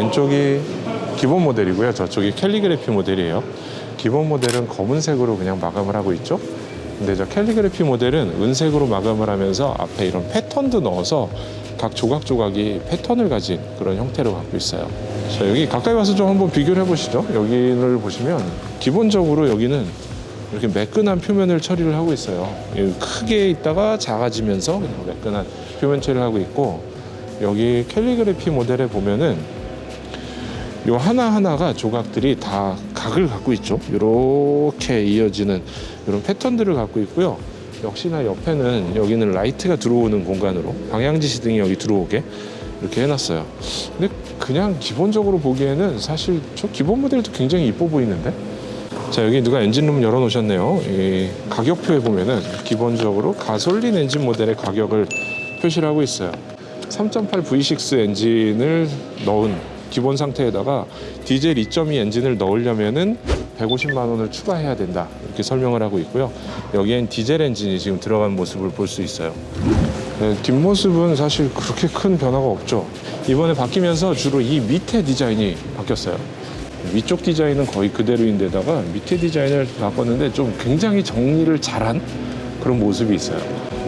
왼쪽이 기본 모델이고요. 저쪽이 캘리그래피 모델이에요. 기본 모델은 검은색으로 그냥 마감을 하고 있죠. 근데 저 캘리그래피 모델은 은색으로 마감을 하면서 앞에 이런 패턴도 넣어서 각 조각조각이 패턴을 가진 그런 형태로 갖고 있어요. 자, 여기 가까이 와서 좀 한번 비교를 해보시죠. 여기를 보시면 기본적으로 여기는 이렇게 매끈한 표면을 처리를 하고 있어요. 크게 있다가 작아지면서 매끈한 표면 처리를 하고 있고, 여기 캘리그래피 모델에 보면은 요 하나하나가 조각들이 다 각을 갖고 있죠. 이렇게 이어지는 이런 패턴들을 갖고 있고요. 역시나 옆에는 여기는 라이트가 들어오는 공간으로 방향지시 등이 여기 들어오게 이렇게 해놨어요. 근데 그냥 기본적으로 보기에는 사실 저 기본 모델도 굉장히 이뻐 보이는데. 자, 여기 누가 엔진룸 열어놓으셨네요. 이 가격표에 보면은 기본적으로 가솔린 엔진 모델의 가격을 표시를 하고 있어요. 3.8 V6 엔진을 넣은 기본 상태에다가 디젤 2.2 엔진을 넣으려면은 150만 원을 추가해야 된다, 이렇게 설명을 하고 있고요. 여기엔 디젤 엔진이 지금 들어간 모습을 볼 수 있어요. 네, 뒷모습은 사실 그렇게 큰 변화가 없죠. 이번에 바뀌면서 주로 이 밑에 디자인이 바뀌었어요. 위쪽 디자인은 거의 그대로인데다가 밑에 디자인을 바꿨는데 좀 굉장히 정리를 잘한 그런 모습이 있어요.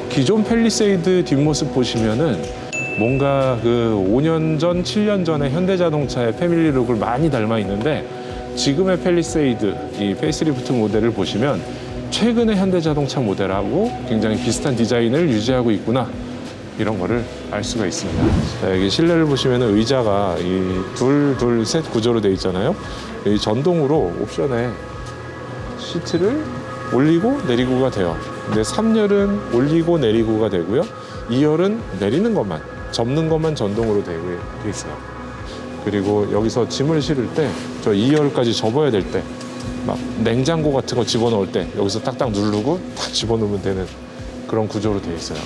기존 팰리세이드 뒷모습 보시면은 뭔가 그 5년 전, 7년 전에 현대자동차의 패밀리룩을 많이 닮아 있는데, 지금의 팰리세이드 이 페이스리프트 모델을 보시면 최근의 현대자동차 모델하고 굉장히 비슷한 디자인을 유지하고 있구나, 이런 거를 알 수가 있습니다. 자, 여기 실내를 보시면 의자가 이 둘, 셋 구조로 되어 있잖아요. 이 전동으로 옵션에 시트를 올리고 내리고가 돼요. 근데 3열은 올리고 내리고가 되고요. 2열은 내리는 것만, 접는 것만 전동으로 되어 있어요. 그리고 여기서 짐을 실을 때 저 2열까지 접어야 될 때, 막 냉장고 같은 거 집어넣을 때 여기서 딱딱 누르고 딱 집어넣으면 되는 그런 구조로 되어 있어요.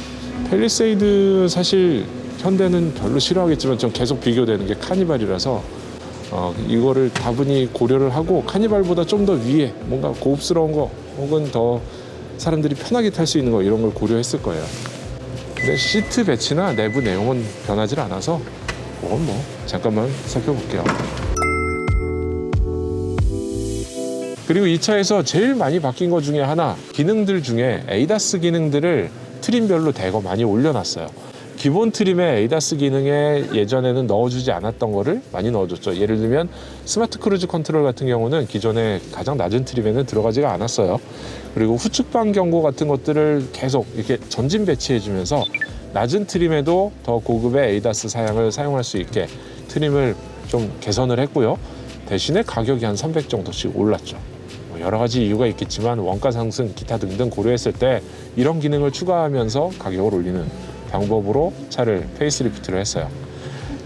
팰리세이드 사실 현대는 별로 싫어하겠지만 좀 계속 비교되는 게 카니발이라서 이거를 다분히 고려를 하고 카니발보다 좀 더 위에 뭔가 고급스러운 거 혹은 더 사람들이 편하게 탈 수 있는 거, 이런 걸 고려했을 거예요. 근데 시트 배치나 내부 내용은 변하지 않아서 그건 뭐 잠깐만 살펴볼게요. 그리고 이 차에서 제일 많이 바뀐 것 중에 하나, 기능들 중에 에이다스 기능들을 트림별로 대거 많이 올려놨어요. 기본 트림에 에이다스 기능에 예전에는 넣어주지 않았던 거를 많이 넣어줬죠. 예를 들면 스마트 크루즈 컨트롤 같은 경우는 기존에 가장 낮은 트림에는 들어가지가 않았어요. 그리고 후측방 경고 같은 것들을 계속 이렇게 전진 배치해주면서 낮은 트림에도 더 고급의 에이다스 사양을 사용할 수 있게 트림을 좀 개선을 했고요. 대신에 가격이 한 300 정도씩 올랐죠. 여러 가지 이유가 있겠지만 원가 상승, 기타 등등 고려했을 때 이런 기능을 추가하면서 가격을 올리는 방법으로 차를 페이스리프트를 했어요.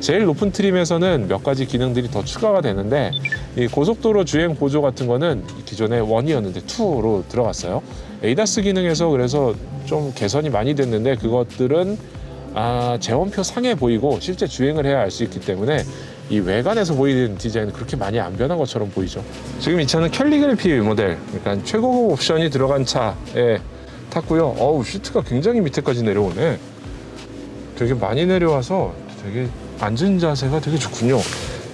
제일 높은 트림에서는 몇 가지 기능들이 더 추가가 되는데, 이 고속도로 주행 보조 같은 거는 기존에 1이었는데 2로 들어갔어요. 에이다스 기능에서 그래서 좀 개선이 많이 됐는데, 그것들은 재원표 상에 보이고 실제 주행을 해야 알 수 있기 때문에 이 외관에서 보이는 디자인은 그렇게 많이 안 변한 것처럼 보이죠. 지금 이 차는 캘리그래피 모델, 그러니까 최고급 옵션이 들어간 차에 탔고요. 어우, 시트가 굉장히 밑에까지 내려오네. 되게 많이 내려와서 되게 앉은 자세가 되게 좋군요.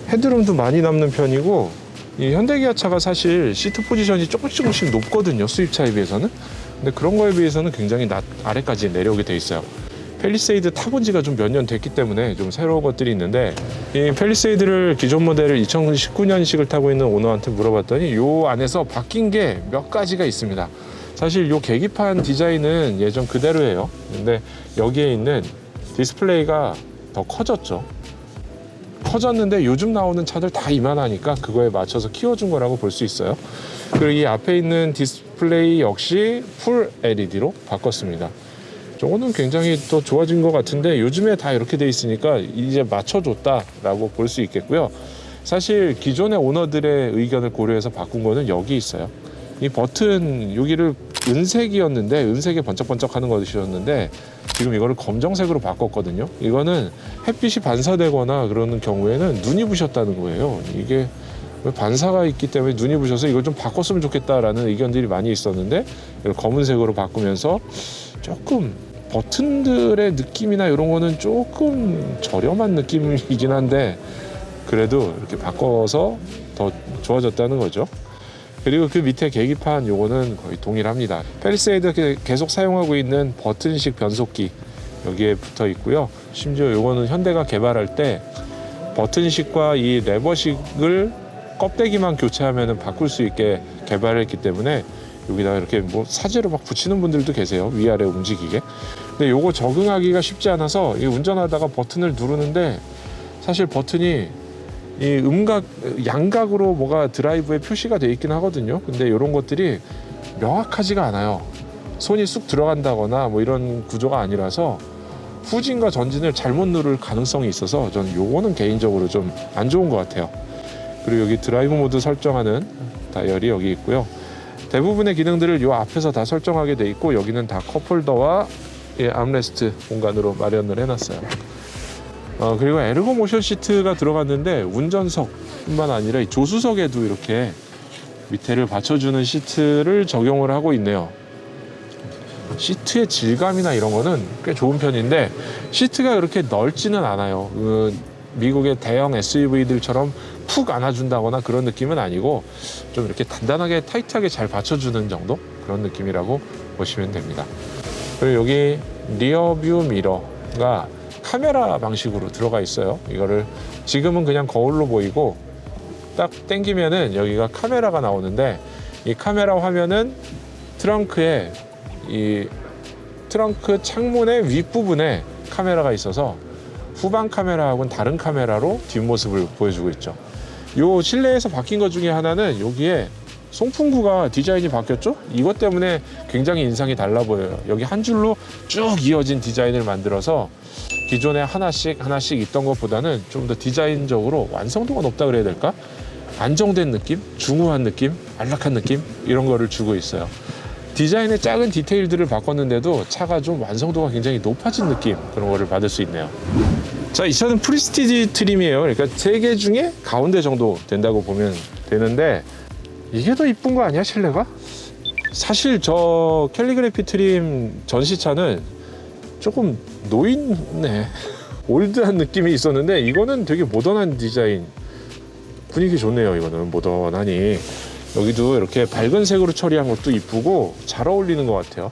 헤드룸도 많이 남는 편이고, 이 현대기아차가 사실 시트 포지션이 조금씩 높거든요, 수입차에 비해서는. 근데 그런 거에 비해서는 굉장히 아래까지 내려오게 돼 있어요. 팰리세이드 타본 지가 좀 몇 년 됐기 때문에 좀 새로운 것들이 있는데, 이 팰리세이드를 기존 모델을 2019년식을 타고 있는 오너한테 물어봤더니 요 안에서 바뀐 게 몇 가지가 있습니다. 사실 요 계기판 디자인은 예전 그대로예요. 근데 여기에 있는 디스플레이가 더 커졌죠. 커졌는데 요즘 나오는 차들 다 이만하니까 그거에 맞춰서 키워준 거라고 볼 수 있어요. 그리고 이 앞에 있는 디스플레이 역시 풀 LED로 바꿨습니다. 저거는 굉장히 더 좋아진 것 같은데, 요즘에 다 이렇게 돼 있으니까 이제 맞춰줬다라고 볼 수 있겠고요. 사실 기존의 오너들의 의견을 고려해서 바꾼 거는 여기 있어요. 이 버튼 여기를 은색이었는데, 은색에 번쩍번쩍하는 것이었는데 지금 이거를 검정색으로 바꿨거든요. 이거는 햇빛이 반사되거나 그러는 경우에는 눈이 부셨다는 거예요. 이게 반사가 있기 때문에 눈이 부셔서 이걸 좀 바꿨으면 좋겠다라는 의견들이 많이 있었는데, 이걸 검은색으로 바꾸면서 조금 버튼들의 느낌이나 이런 거는 조금 저렴한 느낌이긴 한데 그래도 이렇게 바꿔서 더 좋아졌다는 거죠. 그리고 그 밑에 계기판 요거는 거의 동일합니다. 팰리세이드 계속 사용하고 있는 버튼식 변속기 여기에 붙어 있고요. 심지어 요거는 현대가 개발할 때 버튼식과 이 레버식을 껍데기만 교체하면 바꿀 수 있게 개발했기 때문에 여기다가 이렇게 뭐 사제로 막 붙이는 분들도 계세요. 위아래 움직이게. 근데 요거 적응하기가 쉽지 않아서 운전하다가 버튼을 누르는데 사실 버튼이 이 양각으로 뭐가 드라이브에 표시가 돼 있긴 하거든요. 근데 이런 것들이 명확하지가 않아요. 손이 쑥 들어간다거나 뭐 이런 구조가 아니라서 후진과 전진을 잘못 누를 가능성이 있어서 전 요거는 개인적으로 좀 안 좋은 것 같아요. 그리고 여기 드라이브 모드 설정하는 다이얼이 여기 있고요. 대부분의 기능들을 요 앞에서 다 설정하게 돼 있고 여기는 다 컵홀더와 암레스트 공간으로 마련을 해놨어요. 그리고 에르고 모션 시트가 들어갔는데 운전석뿐만 아니라 이 조수석에도 이렇게 밑에를 받쳐주는 시트를 적용을 하고 있네요. 시트의 질감이나 이런 거는 꽤 좋은 편인데 시트가 그렇게 넓지는 않아요. 미국의 대형 SUV들처럼 푹 안아준다거나 그런 느낌은 아니고 좀 이렇게 단단하게 타이트하게 잘 받쳐주는 정도 그런 느낌이라고 보시면 됩니다. 그리고 여기 리어뷰 미러가 카메라 방식으로 들어가 있어요. 이거를 지금은 그냥 거울로 보이고 딱 당기면은 여기가 카메라가 나오는데 이 카메라 화면은 트렁크에 이 트렁크 창문의 윗부분에 카메라가 있어서 후방 카메라하고는 다른 카메라로 뒷모습을 보여주고 있죠. 요 실내에서 바뀐 것 중에 하나는 여기에 송풍구가 디자인이 바뀌었죠? 이것 때문에 굉장히 인상이 달라 보여요. 여기 한 줄로 쭉 이어진 디자인을 만들어서 기존에 하나씩 있던 것보다는 좀 더 디자인적으로 완성도가 높다 그래야 될까? 안정된 느낌, 중후한 느낌, 안락한 느낌 이런 거를 주고 있어요. 디자인의 작은 디테일들을 바꿨는데도 차가 좀 완성도가 굉장히 높아진 느낌 그런 거를 받을 수 있네요. 자, 이 차는 프리스티지 트림이에요. 그러니까 3개 중에 가운데 정도 된다고 보면 되는데 이게 더 이쁜 거 아니야 실내가? 사실 저 캘리그래피 트림 전시차는 조금 노인네 올드한 느낌이 있었는데 이거는 되게 모던한 디자인 분위기 좋네요. 이거는 모던하니 여기도 이렇게 밝은 색으로 처리한 것도 이쁘고 잘 어울리는 것 같아요.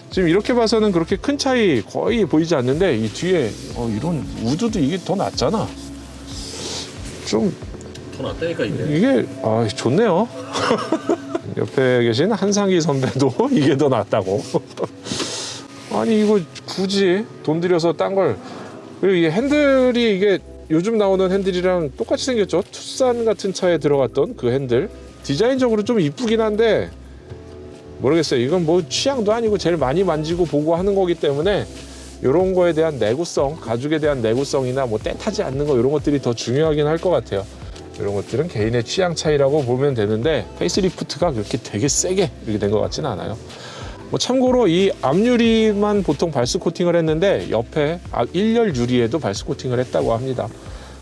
지금 이렇게 봐서는 그렇게 큰 차이 거의 보이지 않는데 이 뒤에 이런 우드도 이게 더 낫잖아. 좀 더 낫다니까 이게. 이게 좋네요. 옆에 계신 한상희 선배도 이게 더 낫다고. 아니 이거 굳이 돈 들여서 딴 걸. 그리고 이 핸들이 이게 요즘 나오는 핸들이랑 똑같이 생겼죠. 투싼 같은 차에 들어갔던 그 핸들. 디자인적으로 좀 이쁘긴 한데 모르겠어요. 이건 뭐 취향도 아니고 제일 많이 만지고 보고 하는 거기 때문에 이런 거에 대한 내구성, 가죽에 대한 내구성이나 뭐 때 타지 않는 거 이런 것들이 더 중요하긴 할 것 같아요. 이런 것들은 개인의 취향 차이라고 보면 되는데 페이스리프트가 그렇게 되게 세게 이렇게 된 것 같지는 않아요. 뭐 참고로 이 앞유리만 보통 발스 코팅을 했는데 옆에 1열 유리에도 발스 코팅을 했다고 합니다.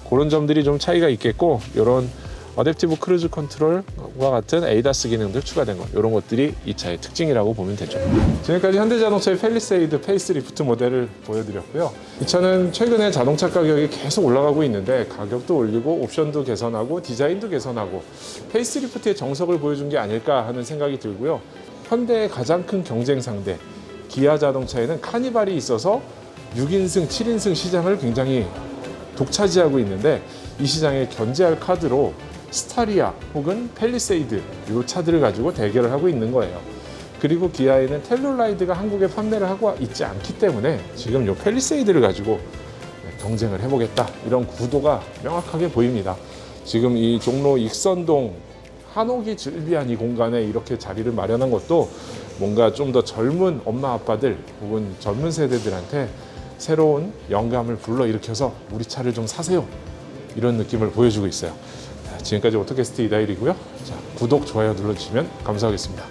그런 점들이 좀 차이가 있겠고 이런 어댑티브 크루즈 컨트롤과 같은 에이다스 기능들 추가된 것 이런 것들이 이 차의 특징이라고 보면 되죠. 지금까지 현대자동차의 팰리세이드 페이스리프트 모델을 보여드렸고요. 이 차는 최근에 자동차 가격이 계속 올라가고 있는데 가격도 올리고 옵션도 개선하고 디자인도 개선하고 페이스리프트의 정석을 보여준 게 아닐까 하는 생각이 들고요. 현대의 가장 큰 경쟁 상대 기아 자동차에는 카니발이 있어서 6인승, 7인승 시장을 굉장히 독차지하고 있는데 이 시장에 견제할 카드로 스타리아 혹은 팰리세이드 이 차들을 가지고 대결을 하고 있는 거예요. 그리고 기아에는 텔룰라이드가 한국에 판매를 하고 있지 않기 때문에 지금 이 팰리세이드를 가지고 경쟁을 해보겠다 이런 구도가 명확하게 보입니다. 지금 이 종로 익선동 한옥이 즐비한 이 공간에 이렇게 자리를 마련한 것도 뭔가 좀 더 젊은 엄마 아빠들 혹은 젊은 세대들한테 새로운 영감을 불러일으켜서 우리 차를 좀 사세요 이런 느낌을 보여주고 있어요. 지금까지 오토캐스트 이다일이고요. 자, 구독, 좋아요 눌러주시면 감사하겠습니다.